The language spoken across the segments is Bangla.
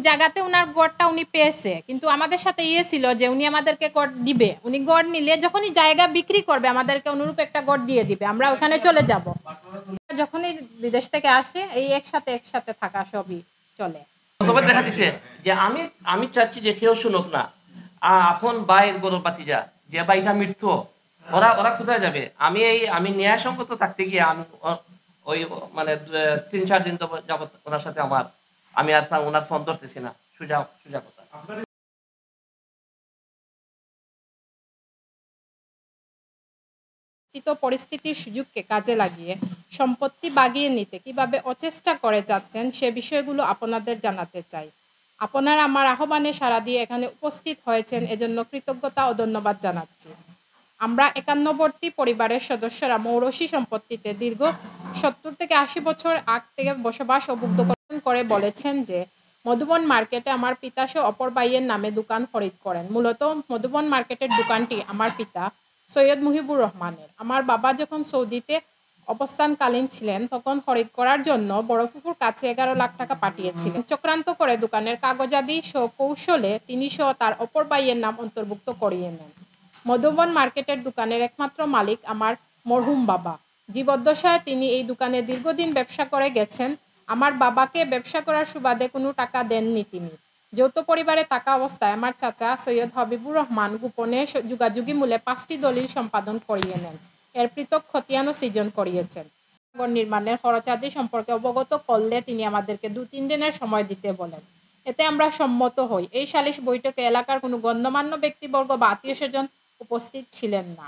জায়গাতে উনার গড়টা উনি পেয়েছে, কিন্তু আমাদের সাথে ছিল যে উনি আমাদেরকে গড় দিবে, উনি গড় নিলে যখনই জায়গা বিক্রি করবে আমাদেরকে অনুরূপ একটা গড় দিয়ে দিবে, আমরা ওখানে চলে যাব। যখনই বিদেশ থেকে আসে এই একসাথে থাকা সবই চলে। তবে দেখা দিছে যে আমি চাচ্ছি যে কেউ শুনুক না, আপন বাইর গরু পাতিজা যে বাইটা মৃত্যু, ওরা কোথায় যাবে? আমি ন্যায়সঙ্গত থাকতে গিয়ে আমি ওই মানে 3-4 দিন যাবত ওনার সাথে আমি আর ওনার ফোন ধরতেছি না, সোজা কথা। পরিস্থিতির সুযোগকে কাজে লাগিয়ে সম্পত্তি বাগিয়ে নিতে কিভাবে অচেষ্টা করে যাচ্ছেন সে বিষয়গুলো আপনাদের জানাতে চাই। আপনারা আমার আহ্বানে সাড়া দিয়ে এখানে উপস্থিত হয়েছেন, এজন্য কৃতজ্ঞতা ও ধন্যবাদ জানাচ্ছি। আমরা 51বর্তী পরিবারের সদস্যরা মৌরসি সম্পত্তিতে দীর্ঘ 70 থেকে 80 বছর আগ থেকে বসবাস ও ভুক্ত করে বলেছেন যে মধুবন মার্কেটে আমার পিতা সহ অপর ভাইয়ের নামে দোকান খরিদ করেন। মূলত মধুবন মার্কেটের দোকানটি আমার পিতা সৈয়দ মুহিবুর রহমানের। আমার বাবা যখন সৌদিতে অবস্থানকালীন ছিলেন তখন খরিদ করার জন্য বড় ফুফুর কাছে 11 লাখ টাকা পাঠিয়েছিলেন। চক্রান্ত করে দোকানের কাগজাদি কৌশলে তিনি সহ তার অপর ভাইয়ের নাম অন্তর্ভুক্ত করিয়ে নেন। মধুবন মার্কেটের দোকানের একমাত্র মালিক আমার মরহুম বাবা। জীবদ্দশায় তিনি এই দোকানে দীর্ঘদিন ব্যবসা করে গেছেন। আমার বাবাকে ব্যবসা করার সুবাদে কোনো টাকা দেননি তিনি। যৌথ পরিবারে থাকা অবস্থায় আমার চাচা সৈয়দ হাবিবুর রহমান গোপনে যুগাযুগী মূলে 5টি দলিল সম্পাদন করিয়ে নেন। এর পৃথক খতিয়ানও সৃজন করিয়েছেন। নির্মাণের খরচাদি সম্পর্কে অবগত করলে তিনি আমাদেরকে 2-3 দিনের সময় দিতে বলেন। এতে আমরা সম্মত হই। এই সালিশ বৈঠকে এলাকার কোনো গণ্যমান্য ব্যক্তিবর্গ বা আত্মীয়স্বজন উপস্থিত ছিলেন না।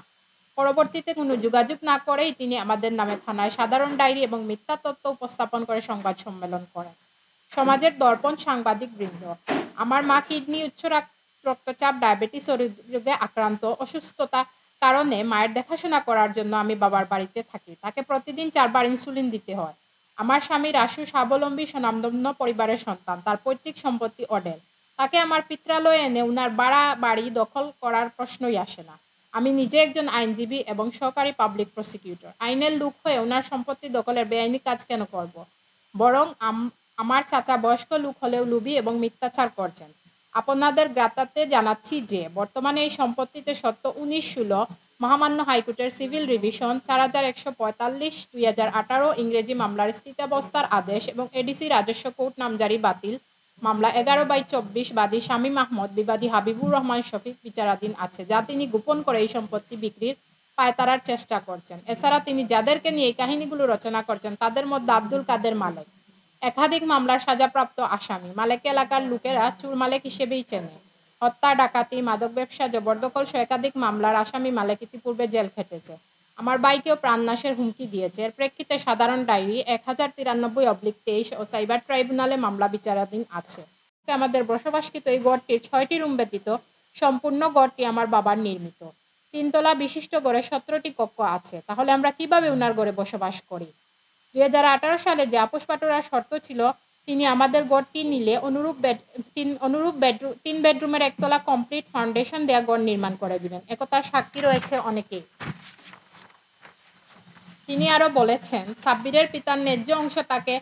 পরবর্তীতে কোনো যোগাযোগ না করেই তিনি আমাদের নামে থানায় সাধারণ ডায়েরি এবং মিথ্যা তথ্য উপস্থাপন করে সংবাদ সম্মেলন করেন। সমাজের দর্পণ সাংবাদিক বৃন্দ, আমার মা কিডনি, উচ্চ রক্তচাপ, ডায়াবেটিস ও হৃদরোগে আক্রান্ত। অসুস্থতা কারণে মায়ের দেখাশোনা করার জন্য আমি বাবার বাড়িতে থাকি। তাকে প্রতিদিন 4 বার ইনসুলিন দিতে হয়। আমার স্বামী রাসু স্বাবলম্বী স্বনামধন্য পরিবারের সন্তান। তার পৈতৃক সম্পত্তি অডেল। তাকে আমার পিত্রালয়ে এনে উনার বাড়ি দখল করার প্রশ্নই আসে না। আমি নিজে একজন আইনজীবী এবং সহকারী পাবলিক প্রসিকিউটর। আইনের লোক হয়ে উনার সম্পত্তি দখলের বেআইনি কাজ কেন করব? বরং আমার চাচা বয়স্ক লোক হলেও লুবি এবং মিথ্যাচার করছেন। আপনাদের জ্ঞাতার্থে জানাচ্ছি যে বর্তমানে এই সম্পত্তিতে সত্য 1916 মহামান্য হাইকোর্টের সিভিল রিভিশন 4145/2018 ইংরেজি মামলার স্থিতাবস্থার আদেশ এবং এডিসি রাজস্ব কোর্ট নামজারি বাতিল মামলা 11/24 বাদী শামীম আহমদ, বিবাদী হাবিবুর রহমান শফিক বিচারাধীন আছে, যা তিনি গোপন করে এই সম্পত্তি বিক্রির পায়তারার চেষ্টা করছেন। এছাড়া তিনি যাদেরকে নিয়ে এই কাহিনীগুলো রচনা করছেন তাদের মধ্যে আব্দুল কাদের মালেক একাধিক মামলার সাজাপ্রাপ্ত আসামি। মালেক এলাকার লোকেরা চুর মালেক হিসেবেই চেনে। হত্যা, ডাকাতি, মাদক ব্যবসা, জবরদখল সহ একাধিক মামলার আসামি মালেক ইতিপূর্বে জেল খেটেছে। আমার ভাইকেও প্রাণনাশের হুমকি দিয়েছে। এর প্রেক্ষিতে সাধারণ ডায়েরি 1093/23 ও সাইবার ট্রাইব্যুনালে মামলা বিচারাধীন আছে। আমাদের বসবাসকৃত এই গড়টির 6টি রুম ব্যতীত সম্পূর্ণ গড়টি আমার বাবার নির্মিত। 3 তলা বিশিষ্ট গড়ে 17টি কক্ষ আছে। তাহলে আমরা কিভাবে উনার গড়ে বসবাস করি? 2018 সালে যে আপোষ পাটোয়ার শর্ত ছিল তিনি আমাদের গড়টি নিলে অনুরূপ 3 বেডরুমের একতলা কমপ্লিট ফাউন্ডেশন দেয়া গড় নির্মাণ করে দিবেন। একথার সাক্ষী রয়েছে অনেকেই। তিনি আরো বলেছেন, সাব্বিরের পিতার ন্যায্য অংশ তাকে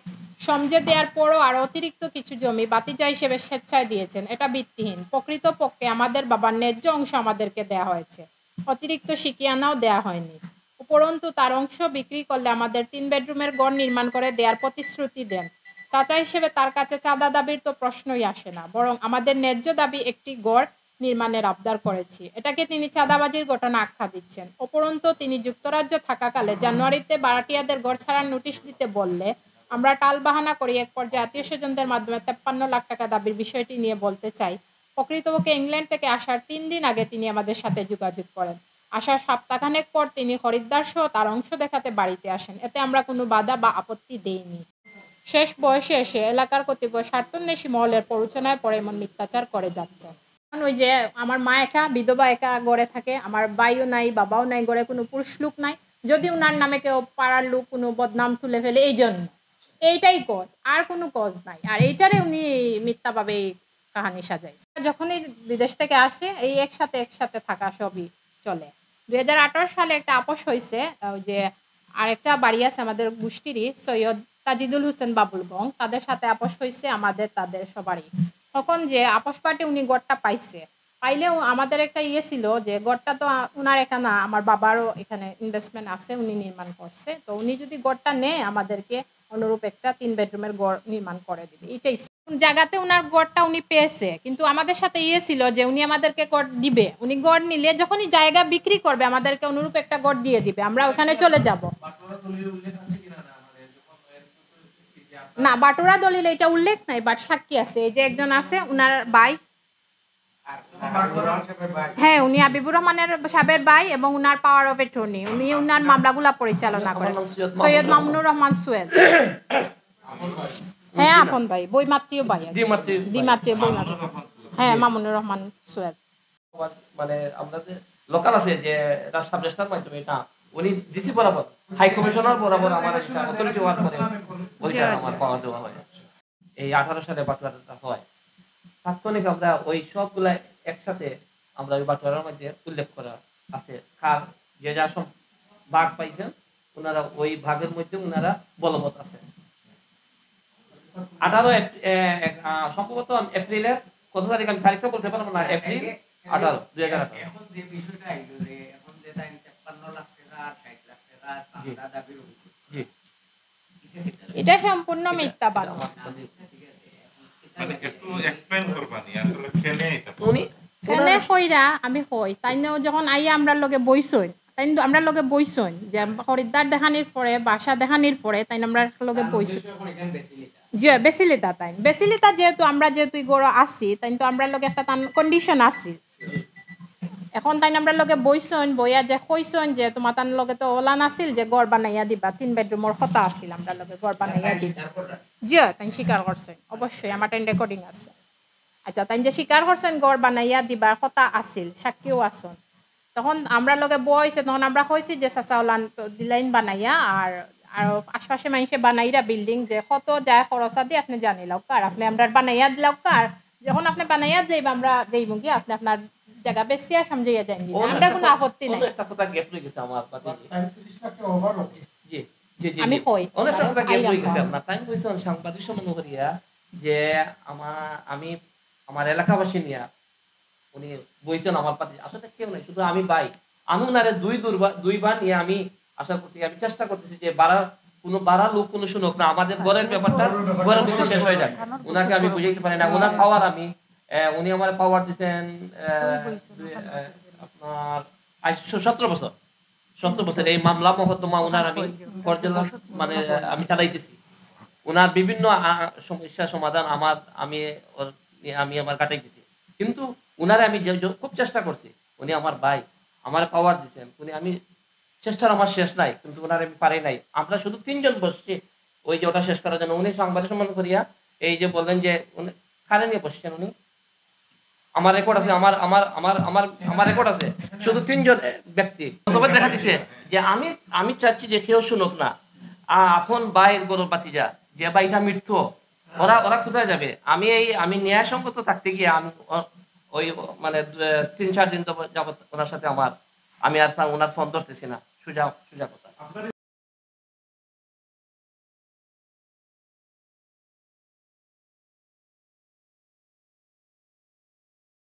সমঝে দেওয়ার পরও আরো অতিরিক্ত কিছু জমি বাতিজা হিসেবে স্বেচ্ছায় দিয়েছেন। এটা ভিত্তিহীন। প্রকৃতপক্ষে আমাদের বাবার ন্যায্য অংশ আমাদেরকে দেয়া হয়েছে, অতিরিক্ত সিকিয়ানাও দেয়া হয়নি। উপরন্তু তার অংশ বিক্রি করলে আমাদের 3 বেডরুমের গড় নির্মাণ করে দেওয়ার প্রতিশ্রুতি দেন। চাচা হিসেবে তার কাছে চাঁদা দাবির তো প্রশ্নই আসে না, বরং আমাদের ন্যায্য দাবি একটি গড় নির্মাণের আবদার করেছি। এটাকে তিনি চাঁদাবাজির ঘটনা আখ্যা দিচ্ছেন। উপরন্তু তিনি যুক্তরাজ্যে থাকাকালে জানুয়ারিতে ভাড়াটিয়াদের গড় ছাড়ার নোটিশ দিতে বললে আমরা টালবাহানা করি এক পর্যায়ে আত্মীয়স্বজনদের মাধ্যমে 53 লাখ টাকা দাবির বিষয়টি নিয়ে বলতে চাই, প্রকৃতপক্ষে ইংল্যান্ড থেকে আসার 3 দিন আগে তিনি আমাদের সাথে যোগাযোগ করেন। আসার সপ্তাহখানেক পর তিনি খরিদ্দার সহ তার অংশ দেখাতে বাড়িতে আসেন। এতে আমরা কোনো বাধা বা আপত্তি দেইনি। শেষ বয়সে এসে এলাকার কতিপয় স্বার্থান্বেষী মহলের প্ররোচনায় পড়ে এমন মিথ্যাচার করে যাচ্ছে। ওই যে আমার মা একা বিধবা, একা গড়ে থাকে, আমার ভাইও নাই, বাবাও নাই, গড়ে কোনো পুরুষ লোক নাই। যদি উনার নামে কেউ পাড়ার লোক কোনো বদনাম তুলে ফেলে এই জন্য, এইটাই কজ, আর কোনো কজ নাই। আর এইটারে উনি মিথ্যাভাবে কাহানি সাজাই। যখনই বিদেশ থেকে আসে এই একসাথে থাকা সবই চলে। 2018 সালে একটা আপোষ হয়েছে, ওই যে আরেকটা বাড়ি আছে আমাদের গোষ্ঠীরই, সৈয়দ তাজিদুল হোসেন বাবুল বং, তাদের সাথে আপোষ হয়েছে আমাদের তাদের সবারই। তখন যে আপস পার্টি উনি গড়টা পাইছে, পাইলেও আমাদের একটা ইয়ে ছিল যে গড়টা তো উনার এখানে, আমার বাবারও এখানে ইনভেস্টমেন্ট আছে, উনি নির্মাণ করছে, তো উনি যদি গড়টা নেয় আমাদেরকে অনুরূপ একটা 3 বেডরুমের গড় নির্মাণ করে দিবে। এটাই জায়গাতে উনার গড়টা উনি পেয়েছে, কিন্তু আমাদের সাথে ইয়ে ছিল যে উনি আমাদেরকে গড় দিবে, উনি গড় নিলে যখনই জায়গা বিক্রি করবে আমাদেরকে অনুরূপ একটা গড় দিয়ে দিবে, আমরা ওখানে চলে যাব। না, বাটুরা দলিল এটা উল্লেখ নাই, বাট সাক্ষী আছে, এই যে একজন আছে উনার ভাই, হ্যাঁ উনি হাবিবুর রহমানের সাহেবের ভাই এবং উনার পাওয়ার অফ অ্যাটর্নি, উনি উনার মামলাগুলা পরিচালনা করেন, সৈয়দ মামুনুর রহমান সোহেল। হ্যাঁ আপন ভাই, বইমাত্রীয় ভাই, দ্বিমাত্রীয় বইমাত্রী, হ্যাঁ মামুনুর রহমান সোহেল। মানে আমরা যে লোকাল আছে যে সাব রেজিস্ট্রার মাধ্যমে এটা উনি ডিসি বরাবর হাই কমিশনার বরাবর আমার একটা অথরিটি ওয়ার্ক করে ওইটা আমার পাওয়া দেওয়া হয়। এই 18 সালে বাটুয়ারাটা হয়, তাৎক্ষণিক আমরা ওই সবগুলা একসাথে আমরা ওই বাটুয়ারার মধ্যে উল্লেখ করা আছে, কার যে যা সব ভাগ পাইছেন ওনারা ওই ভাগের মধ্যে ওনারা বলবৎ আছে। 18 সম্ভবত এপ্রিলের কত তারিখ আমি তারিখটা বলতে পারবো না, এপ্রিল 18, 2018। এখন যে বিষয়টা আইলো যে এখন যে 53 লাখ টাকা আর 60 লাখ টাকা চাঁদা দাবির অভিযোগ, জি এটা সম্পূর্ণ মিথ্যা বানোয়াট। মানে একটু এক্সপ্লেইন করবানি আসলে কেনে এটা উনি কেনে কইরা আমি কই তাইনেও যখন আইয়া আমরা লগে বইছই, তাই আমরা লগে বইছই যে খরিদ্দার দেখানির পরে বাসা দেখানির পরে তাই আমরা লগে বইছই যে বেসিলিতা, তাই বেসিলিতা যেহেতু আমরা যেহেতু গড় আসি তাই তো আমরা লগে একটা কন্ডিশন আসি, এখন তাই আমরা লগে বইছন বইয়া যে কইছন যে তোমার তার লগে তো ওলান আছিল যে গড় বানাইয়া দিবা, 3 বেডরুমের কথা আছিল আমরা লগে গড় বানাইয়া দিবা, জি তাই স্বীকার করছেন, অবশ্যই আমার টাইম রেকর্ডিং আছে। আচ্ছা তাই যে স্বীকার করছেন গড় বানাইয়া দিবার কথা আছিল, সাক্ষীও আসন, তখন আমরা লগে বইছে, তখন আমরা কইছি যে চাচা ওলান দিলাইন বানাইয়া আর আর আশপাশে মানুষে বানাইরা বিল্ডিং যে কত যায় খরচা দিয়ে আপনি জানি লাও কার, আপনি আমরা বানাইয়া দিলাও কার, যখন আপনি বানাইয়া যাইবা আমরা যাইব গিয়ে আপনি আপনার জায়গা বেশিয়া সমঝাইয়া যাই, আমরা কোনো আপত্তি নাই। একটা কথা গ্যাপ রয়ে গেছে আমার পাতে, জি জি জি আমি কই অনেকটা কথা গ্যাপ রয়ে গেছে আপনার টাইম কইছেন সাংবাদিক সম্মান করিয়া যে আমি আমার এলাকাবাসী নিয়া উনি বইছেন আমার পাতে, আসলে কেউ নাই শুধু আমি ভাই, আমি উনারে দুইবার নিয়ে আমি আশা করছি, আমি চেষ্টা করতেছি যে বাড়া লোক কোনো শুনুক না, আমাদের ঘরের ব্যাপারটা ঘরের মধ্যে শেষ হয়ে যাক, উনাকে আমি বুঝাইতে পারি না, উনার পাওয়ার আমি উনি আমার পাওয়ার দিচ্ছেন আপনার 17 বছর এই মামলা মহত্তমা উনার আমি মানে আমি চালাইতেছি, উনার বিভিন্ন সমস্যা সমাধান আমি আমার কাটাইতেছি, কিন্তু উনারে আমি খুব চেষ্টা করছি, উনি আমার ভাই, আমার পাওয়ার দিচ্ছেন উনি, আমি চেষ্টার আমার শেষ নাই, কিন্তু ওনার আমি পারি নাই, আমরা শুধু 3 জন বসছি ওই যে ওটা শেষ করার জন্য, উনি সাংবাদিক সম্মান করিয়া এই যে বললেন যে কারে নিয়ে বসছেন উনি, আমার রেকর্ড আছে, আমার রেকর্ড আছে, শুধু 3 জন ব্যক্তি তবে দেখা দিছে যে আমি চাচ্ছি যে কেউ শুনুক না, আপন ভাইয়ের গরুর বাতিজা যে ভাইটা মৃত্যু, ওরা কোথায় যাবে, আমি ন্যায়সঙ্গত থাকতে গিয়ে আমি ওই মানে 3-4 দিন যাবত ওনার সাথে আমি আর ওনার ফোন ধরতেছি না, সোজা কথা।